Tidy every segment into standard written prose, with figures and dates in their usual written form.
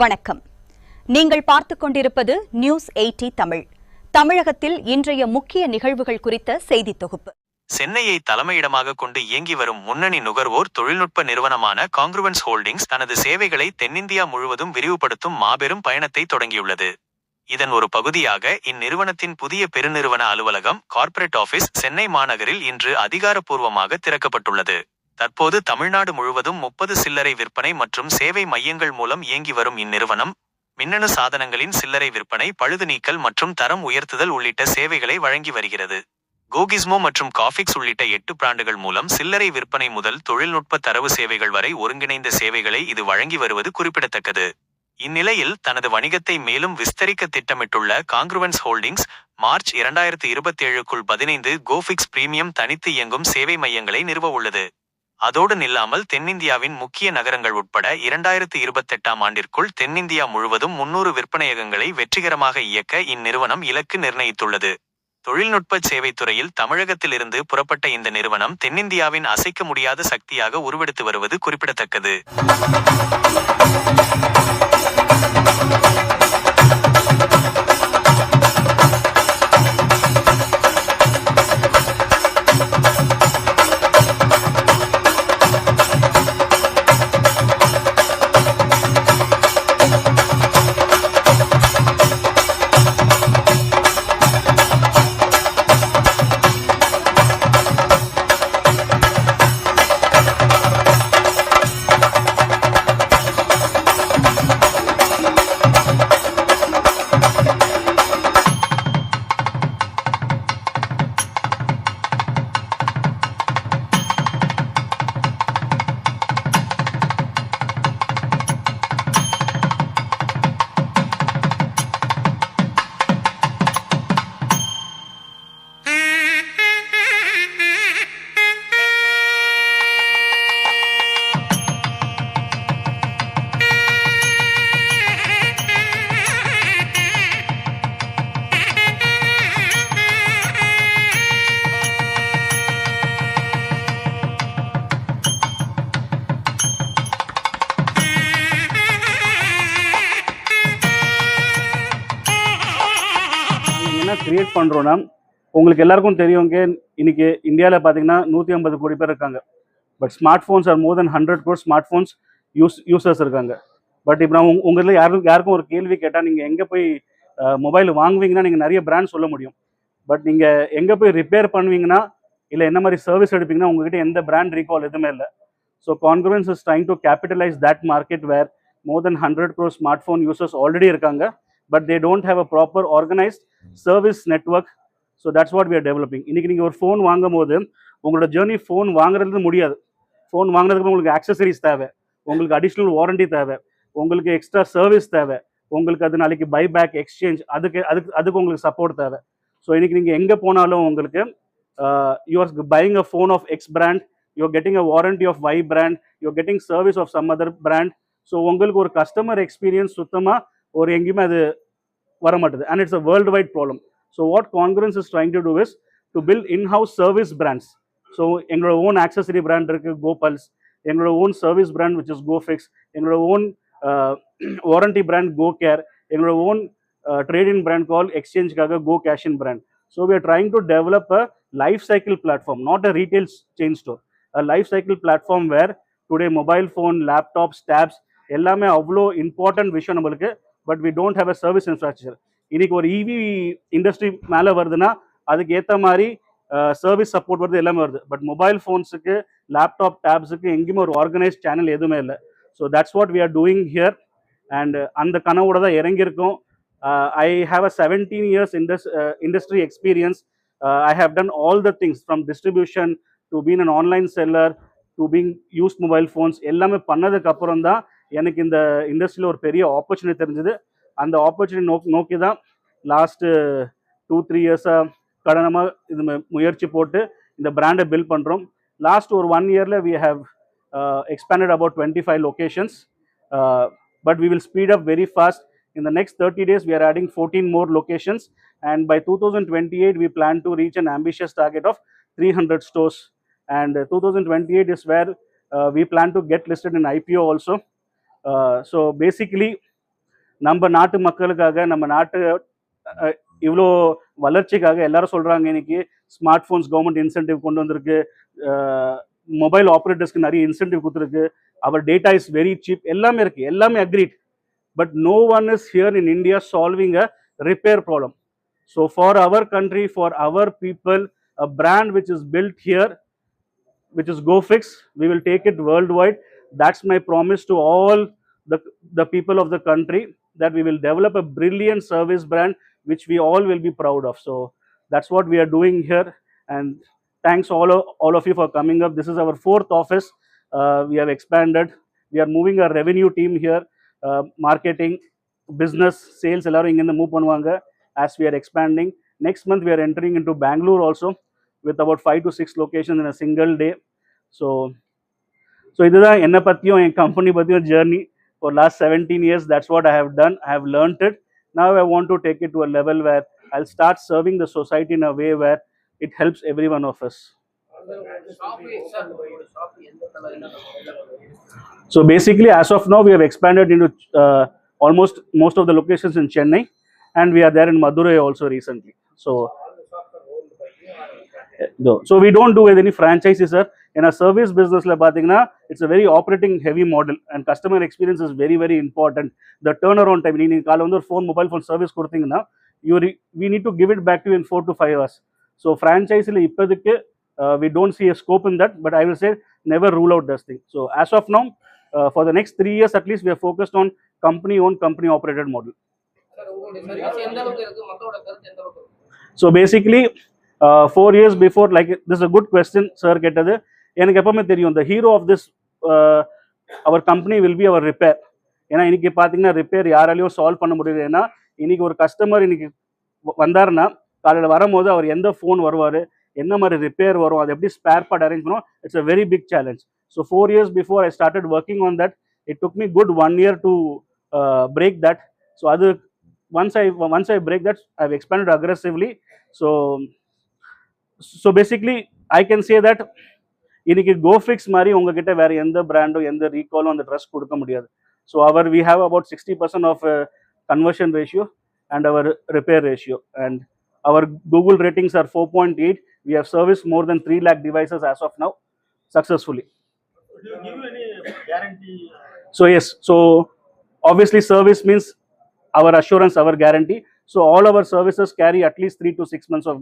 வணக்கம். நீங்கள் பார்த்துக் கொண்டிருப்பது நியூஸ் 80 தமிழ். தமிழகத்தில் இன்றைய முக்கிய நிகழ்வுகள் குறித்த செய்தி தொகுப்பு. சென்னையை தலைமையிடமாக கொண்டு இயங்கி வரும் முன்னணி நுகர்வோர் தொழில்நுட்ப நிறுவனமான காங்கிருவன்ஸ் ஹோல்டிங்ஸ் தனது சேவைகளை தென்னிந்தியா முழுவதும் விரிவுபடுத்தும் மாபெரும் பயணத்தை தொடங்கியுள்ளது. இதன் ஒரு பகுதியாக இந்நிறுவனத்தின் புதிய பெருநிறுவன அலுவலகம் கார்ப்பரேட் ஆபீஸ் சென்னை மாநகரில் இன்று அதிகாரப்பூர்வமாக திறக்கப்பட்டுள்ளது. தற்போது தமிழ்நாடு முழுவதும் 30 சில்லறை விற்பனை மற்றும் சேவை மையங்கள் மூலம் இயங்கி வரும் இந்நிறுவனம் மின்னணு சாதனங்களின் சில்லறை விற்பனை, பழுது நீக்கல் மற்றும் தரம் உயர்த்துதல் உள்ளிட்ட சேவைகளை வழங்கி வருகிறது. கோகிஸ்மோ மற்றும் காஃபிக்ஸ் உள்ளிட்ட 8 பிராண்டுகள் மூலம் சில்லறை விற்பனை முதல் தொழில்நுட்ப தரவு சேவைகள் வரை ஒருங்கிணைந்த சேவைகளை இது வழங்கி வருவது குறிப்பிடத்தக்கது. இந்நிலையில் தனது வணிகத்தை மேலும் விஸ்தரிக்க திட்டமிட்டுள்ள காங்கிருவன்ஸ் ஹோல்டிங்ஸ் மார்ச் 2027க்குள் 15 கோஃபிக்ஸ் பிரீமியம் தனித்து இயங்கும் சேவை மையங்களை நிறுவ உள்ளது. அதோடு நில்லாமல் தென்னிந்தியாவின் முக்கிய நகரங்கள் உட்பட 2028ஆம் ஆண்டிற்குள் தென்னிந்தியா முழுவதும் 300 விற்பனையகங்களை வெற்றிகரமாக இயக்க இந்நிறுவனம் இலக்கு நிர்ணயித்துள்ளது. தொழில்நுட்ப சேவைத்துறையில் தமிழகத்திலிருந்து புறப்பட்ட இந்த நிறுவனம் தென்னிந்தியாவின் அசைக்க முடியாத சக்தியாக உருவெடுத்து வருவது குறிப்பிடத்தக்கது. என்ன கிரியேட் பண்ணுறோன்னா, உங்களுக்கு எல்லாருக்கும் தெரியுங்க, இன்னைக்கு இந்தியாவில் பார்த்தீங்கன்னா 150 கோடி பேர் இருக்காங்க. But smart phones are more then 100 crore smart phones users இருக்காங்க. பட் இப்போ நான் உங்களில் யாருக்கும் ஒரு கேள்வி கேட்டால், நீங்கள் எங்கே போய் மொபைல் வாங்குவீங்கன்னா நீங்கள் நிறைய பிராண்ட் சொல்ல முடியும். பட் நீங்கள் எங்கே போய் ரிப்பேர் பண்ணுவீங்கன்னா, இல்லை என்ன மாதிரி சர்வீஸ் எடுப்பீங்கன்னா உங்ககிட்ட எந்த பிராண்ட் ரீகால் எதுவுமே இல்லை. So Congruence is trying to capitalize that market where more then 100 crore smart phone users already இருக்காங்க. But they don't have a proper organized service network. So that's what we are developing. இன்னைக்கு நீங்கள் ஒரு phone வாங்கும் போது உங்களோட journey phone வாங்குறது முடியாது. Phone வாங்குறதுக்கு உங்களுக்கு ஆக்சசரிஸ் தேவை, உங்களுக்கு அடிஷ்னல் வாரண்டி தேவை, உங்களுக்கு எக்ஸ்ட்ரா சர்வீஸ் தேவை, உங்களுக்கு அது நாளைக்கு பைபேக் எக்ஸ்சேஞ்ச் அதுக்கு உங்களுக்கு சப்போர்ட் தேவை. ஸோ இன்னைக்கு நீங்கள் எங்கே போனாலும் உங்களுக்கு you are buying a phone of X brand, you are getting a warranty of Y brand, you are getting service of some other brand. So உங்களுக்கு ஒரு கஸ்டமர் எக்ஸ்பீரியன்ஸ் சுத்தமாக ஒரு எங்கேயுமே அது வர மாட்டுது. And it's a world wide problem. So what Congruence is trying to do is to build in house service brands. So எங்களோட own accessory brand இருக்குது கோபல்ஸ், எங்களோட own service brand which is Gofix, எங்களோட own warranty brand Go Care, எங்களோட own trading brand call எக்ஸ்சேஞ்சுக்காக Go Cashin brand. So we are trying to develop a life cycle platform, not a retail chain store, a life cycle platform where today mobile phone, laptops, tabs எல்லாமே அவ்வளோ important விஷயம் நம்மளுக்கு. But we don't have a service infrastructure. இன்னைக்கு ஒரு இவி industry மேலே வருதுன்னா அதுக்கு ஏற்ற மாதிரி சர்வீஸ் சப்போர்ட் வருது, எல்லாமே வருது. பட் மொபைல் ஃபோன்ஸுக்கு, லேப்டாப், டேப்ஸுக்கு எங்கேயுமே ஒரு ஆர்கனைஸ்ட் சேனல் எதுவுமே இல்லை. So that's what we are doing here. And அந்த கனவோட தான் இறங்கியிருக்கோம். I have a 17 years industry experience. I have done all the things from distribution to being an online seller to being used mobile phones. எல்லாமே பண்ணதுக்கு அப்புறம் தான் எனக்கு இந்த இண்டஸ்ட்ரியில் ஒரு பெரிய ஆப்பர்ச்சுனிட்டி தெரிஞ்சது. அந்த ஆப்பர்ச்சுனிட்டி நோக்கி தான் லாஸ்ட்டு 2-3 இயர்ஸாக கடனமாக இது முயற்சி போட்டு இந்த பிராண்டை பில்ட் பண்ணுறோம். லாஸ்ட் ஒரு 1 yearல we have expanded about 25 locations, but we will speed up very fast. In the next 30 days we are adding 14 more locations, and by 2028 we plan to reach an ambitious target of 300 stores, and 2028 is where we plan to get listed in IPO also. So basically நம்ம நாட்டு மக்களுக்காக நம்ம நாட்டு இவ்வளோ வளர்ச்சிக்காக எல்லாரும் சொல்கிறாங்க இன்னைக்கு ஸ்மார்ட் ஃபோன்ஸ் கவர்மெண்ட் இன்சென்டிவ் கொண்டு வந்திருக்கு, மொபைல் ஆப்ரேட்டர்ஸ்க்கு நிறைய இன்சென்டிவ் கொடுத்துருக்கு, அவர் டேட்டா இஸ் வெரி சீப், எல்லாமே இருக்குது, எல்லாமே agreed. But no one is here in India solving a repair problem. So for our country, for our people, a brand which is built here, which is GoFix, we will take it worldwide. That's my promise to all the people of the country, that we will develop a brilliant service brand which we all will be proud of. So that's what we are doing here. And thanks all of you for coming up. This is our 4th office. We have expanded. We are moving our revenue team here. Marketing, business, sales எல்லாரும் இங்கிருந்து move பண்ணுவாங்க as we are expanding. Next month we are entering into Bangalore also with about 5 to 6 locations in a single day. So இதுதான் என்னை பற்றியும் என் company பற்றியும் journey for last 17 years. That's what I have done. I have learned it. Now I want to take it to a level where I'll start serving the society in a way where it helps every one of us. So basically, as of now, we have expanded into almost most of the locations in Chennai, and we are there in Madurai also recently. So we don't do with any franchises, sir. In a service business, it's a very operating heavy model, and customer experience is very, very important. The turnaround time, phone, mobile phone service, we need to give it back to you in 4 to 5 hours. So franchise, we don't see a scope in that, but I will say never rule out this thing. So as of now, for the next 3 years at least, we are focused on company-owned, company-operated model. So basically, 4 years before, like this is a good question, sir. எனக்கு எப்பவுமே தெரியும் the hero of this our company will be our repair. ஏன்னா இன்னைக்கு பார்த்தீங்கன்னா repair யாராலையும் solve பண்ண முடியுது. ஏன்னா இன்னைக்கு ஒரு கஸ்டமர் இன்னைக்கு வந்தாருன்னா காலையில் வரும்போது அவர் எந்த ஃபோன் வருவார், என்ன மாதிரி ரிப்பேர் வரும், அது எப்படி ஸ்பேர் பார்ட் அரேஞ்ச் பண்ணும், it's a very big challenge. So 4 years before I started working on that, it took me good 1 year to break that. So other once I break that, I've expanded aggressively. So basically I can say that இன்னைக்கு GoFix மாதிரி உங்ககிட்ட வேற எந்த Brando எந்த ரீகாலும் அந்த trust கொடுக்க முடியாது. So we have about 60% of conversion ratio and our repair ratio, and our Google ratings are 4.8. We have serviced more than 3 lakh devices as of now successfully. Do you give any guarantee? So yes, so obviously service means our assurance, our guarantee. So all our services carry at least 3 to 6 months of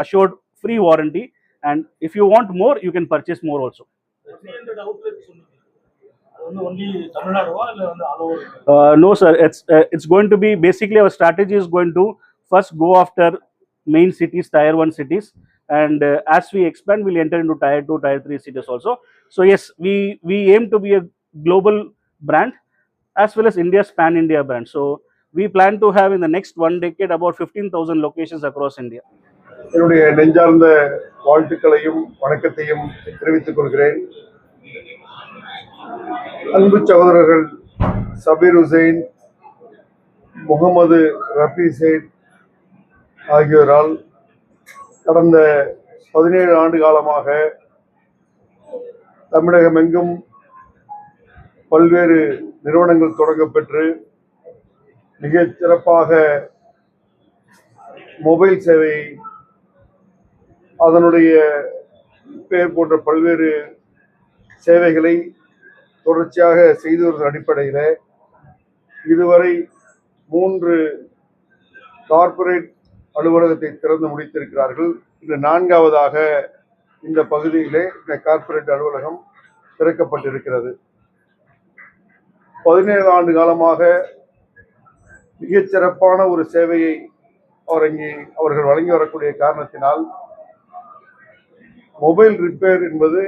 assured free warranty, and if you want more, you can purchase more also. 300 outlets only Tamil Nadu or all over? No sir, it's going to be basically our strategy is going to first go after main cities, tier 1 cities, and as we expand, we'll enter into tier 2, tier 3 cities also. So yes, we aim to be a global brand as well as India's pan India brand. So we plan to have in the next 1 decade about 15,000 locations across India. என்னுடைய நெஞ்சார்ந்த வாழ்த்துக்களையும் வணக்கத்தையும் தெரிவித்துக் கொள்கிறேன். அன்பு சகோதரர்கள் Sabir Hussain, Mohammed Rafi chat ஆகியோரால் கடந்த 17 ஆண்டு காலமாக தமிழகமெங்கும் பல்வேறு நிறுவனங்கள் தொடங்கப்பெற்று மிகச் சிறப்பாக மொபைல் சேவை, அதனுடைய பேர் போன்ற பல்வேறு சேவைகளை தொடர்ச்சியாக செய்து வரும் அடிப்படையில் இதுவரை 3 கார்ப்பரேட் அலுவலகத்தை திறந்து முடித்திருக்கிறார்கள். இது 4வதாக இந்த பகுதியிலே இந்த கார்ப்பரேட் அலுவலகம் திறக்கப்பட்டிருக்கிறது. 17 ஆண்டு காலமாக மிகச்சிறப்பான ஒரு சேவையை அவர்கள் வழங்கி வரக்கூடிய காரணத்தினால் மொபைல் ரிப்பேர் என்பது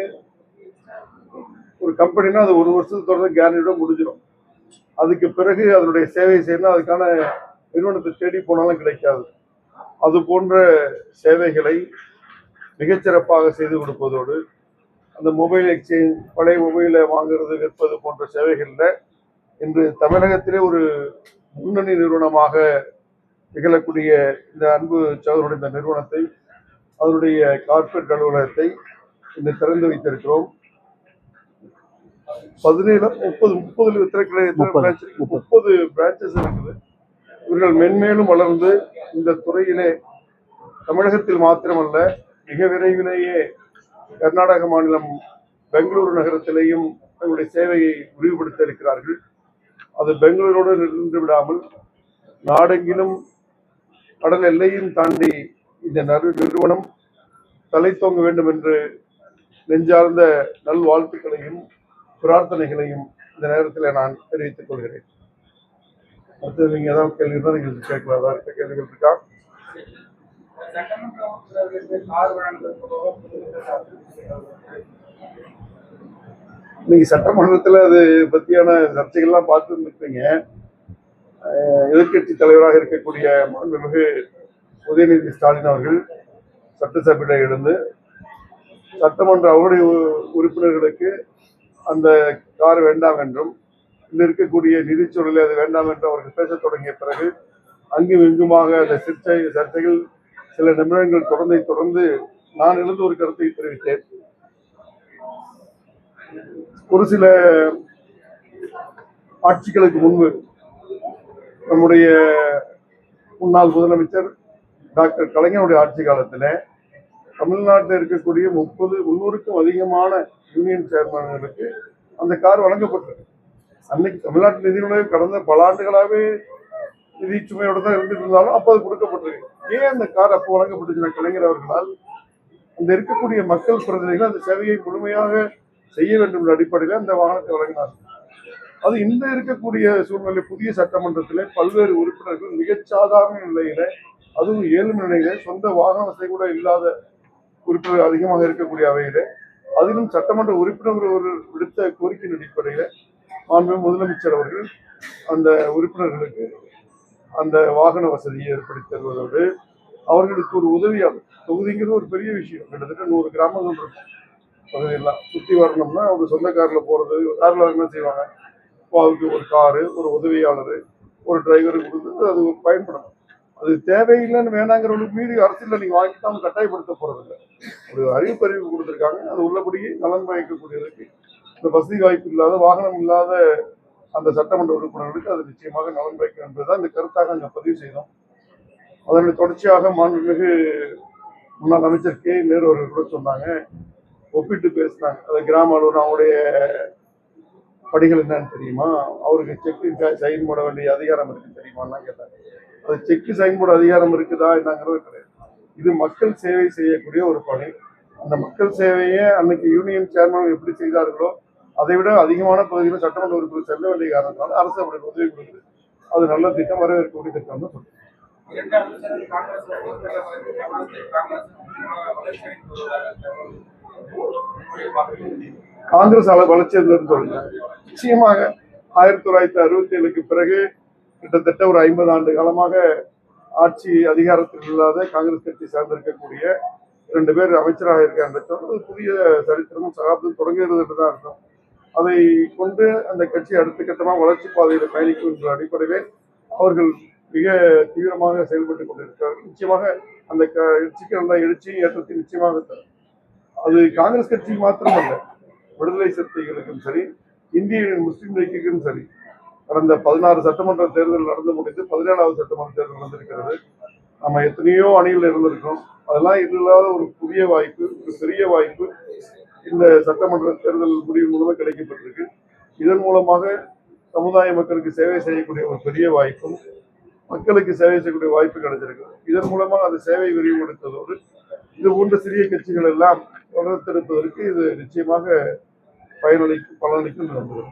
ஒரு கம்பெனினா அது 1 வருஷத்துக்கு தொடர்ந்து கேரண்டியோட முடிஞ்சிடும். அதுக்கு பிறகு அதனுடைய சேவை செய்யணும், அதுக்கான நிறுவனத்தை தேடி போனாலும் கிடைக்காது. அது போன்ற சேவைகளை மிகச்சிறப்பாக செய்து கொடுப்பதோடு அந்த மொபைல் எக்ஸ்சேஞ்ச், பழைய மொபைலை வாங்குறது, விற்பது போன்ற சேவைகளில் இன்று தமிழகத்திலே ஒரு முன்னணி நிறுவனமாக திகழக்கூடிய இந்த அன்பு சகோதரருடைய இந்த நிறுவனத்தை, அதனுடைய கார்ப்பரேட் அலுவலகத்தை இன்று திறந்து வைத்திருக்கிறோம். 17 30 30 பிரான்ச்சஸ் இருக்குது. இவர்கள் மென்மேலும் வளர்ந்து இந்த துறையிலே தமிழகத்தில் மாத்திரமல்ல மிக விரைவிலேயே கர்நாடக மாநிலம் பெங்களூரு நகரத்திலேயும் தங்களுடைய சேவையை விரிவுபடுத்த இருக்கிறார்கள். அது பெங்களூரோடு நின்று விடாமல் நாடெங்கிலும் கடல் எல்லையும் தாண்டி இந்த நிறுவனம் தலை தோங்க வேண்டும் என்று நெஞ்சார்ந்த நல்வாழ்த்துக்களையும் பிரார்த்தனைகளையும் இந்த நேரத்தில் நான் தெரிவித்துக் கொள்கிறேன். அடுத்தது நீங்க ஏதாவது கேள்வி இருந்தால் நீங்கள் கேட்கலாம். ஏதாவது கேள்விகள் இருக்கா? நீங்க சட்டமன்றத்தில் அது பத்தியான சர்ச்சைகள்லாம் பார்த்துருந்துருப்பீங்க. எதிர்கட்சி தலைவராக இருக்கக்கூடிய மாண்புமிகு உதயநிதி ஸ்டாலின் அவர்கள் சட்டசபையில் எழுந்து சட்டமன்ற அவருடைய உறுப்பினர்களுக்கு அந்த கார் வேண்டாம் என்றும் இதில் இருக்கக்கூடிய நிதிச்சூழலை அது வேண்டாம் என்று அவர்கள் பேசத் தொடங்கிய பிறகு அங்கும் இங்குமாக அந்த சர்ச்சைகள் சில நிமிடங்கள் தொடர்ந்து நான் எழுந்த ஒரு கருத்தை தெரிவித்தேன். ஒரு சில ஆட்சிகளுக்கு முன்பு நம்முடைய முன்னாள் முதலமைச்சர் டாக்டர் கலைஞருடைய ஆட்சி காலத்தில் தமிழ்நாட்டில் இருக்கக்கூடிய 300க்கும் அதிகமான யூனியன் சேர்மன்களுக்கு அந்த கார் வழங்கப்பட்டது. அன்னைக்கு தமிழ்நாட்டு நிதியுடைய கடந்த பல ஆண்டுகளாகவே நிதி சுமையோடு தான் இருந்துட்டு இருந்தாலும் அப்போ அது கொடுக்கப்பட்டிருக்கு. ஏன் அந்த கார் அப்போ வழங்கப்பட்டுச்சுன்னா கலைஞர் அவர்களால் அந்த இருக்கக்கூடிய மக்கள் பிரதிநிதிகள் அந்த சேவையை முழுமையாக செய்ய வேண்டும் என்ற அடிப்படையில் அந்த வாகனத்தை வழங்கினார். அது இந்த இருக்கக்கூடிய சூழ்நிலை புதிய சட்டமன்றத்திலே பல்வேறு உறுப்பினர்கள் மிகச்சாதாரண நிலையில, அதுவும் ஏழு நிலையில சொந்த வாகன வசதி கூட இல்லாத உறுப்பினர்கள் அதிகமாக இருக்கக்கூடிய அவையில, அதிலும் சட்டமன்ற உறுப்பினர் ஒரு விடுத்த கோரிக்கையின் அடிப்படையில மாண்புமிகு முதலமைச்சர் அவர்கள் அந்த உறுப்பினர்களுக்கு அந்த வாகன வசதியை ஏற்படுத்தி தருவதோடு அவர்களுக்கு ஒரு உதவியாளர் தொகுதிங்கிறது ஒரு பெரிய விஷயம். கிட்டத்தட்ட 100 கிராமங்கள் இருக்கும். பகுதியெல்லாம் சுற்றி வரணும்னா அவங்க சொந்த காரில் போகிறது, காரில் என்ன செய்வாங்க, அவருக்கு ஒரு காரு, ஒரு உதவியாளர், ஒரு டிரைவரு கொடுத்து அது பயன்படும். அது தேவையில்லைன்னு வேணாங்கிறவங்களுக்கு மீறி அரசியலில் நீங்கள் வாங்கிட்டு அவங்க கட்டாயப்படுத்த போகிறதில்ல. ஒரு அறிவிப்பறிவு கொடுத்துருக்காங்க. அது உள்ளபடியே நலன் பயக்கக்கூடியதுக்கு இந்த வசதி வாய்ப்பு இல்லாத வாகனம் இல்லாத அந்த சட்டமன்ற உறுப்பினர்களுக்கு அது நிச்சயமாக நலன் பயக்கும் என்பதுதான் இந்த கருத்தாக அங்கே பதிவு செய்தோம். அதனுடைய தொடர்ச்சியாக மாண்புமிகு முன்னாள் அமைச்சர் கே நேரு அவர்கள் கூட சொன்னாங்க, ஒப்பிட்டு பேசினாங்க. அது கிராம அலுவலர் அவருடைய படிகள் என்னன்னு தெரியுமா, அவருக்கு செக்கு சைன் போட வேண்டிய அதிகாரம் இருக்கு தெரியுமான்னா கேட்டாங்க. அது செக்கு சைன் போட அதிகாரம் இருக்குதா என்னங்கிறது கிடையாது. இது மக்கள் சேவை செய்யக்கூடிய ஒரு பணி. அந்த மக்கள் சேவையை அன்னைக்கு யூனியன் சேர்மன் எப்படி செய்தார்களோ அதை விட அதிகமான பகுதியில் சட்டமன்ற உறுப்பினர் செல்ல வேண்டிய காரணத்தினால அரசு அவருக்கு உதவி கொடுக்குது. அது நல்ல திட்டம், வரவேற்கக்கூடிய திட்டம் தான் சொல்றேன். காங்கிரஸ் வளர்ச்சி சொல்லுங்க. நிச்சயமாக 1967க்கு பிறகு கிட்டத்தட்ட ஒரு 50 ஆண்டு காலமாக ஆட்சி அதிகாரத்தில் இல்லாத காங்கிரஸ் கட்சி சார்ந்திருக்கக்கூடிய 2 பேர் அமைச்சராக இருக்காங்க. புதிய சரித்திரமும் சகாப்தம் தொடங்குகிறது என்றுதான் அர்த்தம். அதை கொண்டு அந்த கட்சி அடுத்த கட்டமாக வளர்ச்சி பாதையில் பயணிக்கும் என்ற அடிப்படையிலே அவர்கள் மிக தீவிரமாக செயல்பட்டுக் கொண்டிருக்கிறார்கள். நிச்சயமாக அந்த கட்சிக்கு நல்ல எழுச்சியும் ஏற்றத்தையும் நிச்சயமாக தரும். அது காங்கிரஸ் கட்சி மாத்திரமல்ல, விடுதலை சிறுத்தைகளுக்கும் சரி, இந்திய முஸ்லீம் லீக்குக்கும் சரி, கடந்த 16 சட்டமன்ற தேர்தல் நடந்து முடிந்து 17வது சட்டமன்ற தேர்தல் நடந்திருக்கிறது. நம்ம எத்தனையோ அணிகள் இருந்திருக்கோம். அதெல்லாம் இல்லாத ஒரு புதிய வாய்ப்பு, ஒரு பெரிய வாய்ப்பு இந்த சட்டமன்ற தேர்தல் முடிவு மூலமாக கிடைக்கப்பட்டிருக்கு. இதன் மூலமாக சமுதாய மக்களுக்கு சேவை செய்யக்கூடிய ஒரு பெரிய வாய்ப்பும், மக்களுக்கு சேவை செய்யக்கூடிய வாய்ப்பு கிடைச்சிருக்கு. இதன் மூலமாக அந்த சேவை விரிவுபடுத்துவதோடு இது போன்ற சிறிய கட்சிகள் எல்லாம் வளர்த்தெடுப்பதற்கு இது நிச்சயமாக பலனளிக்கும் நடந்தது.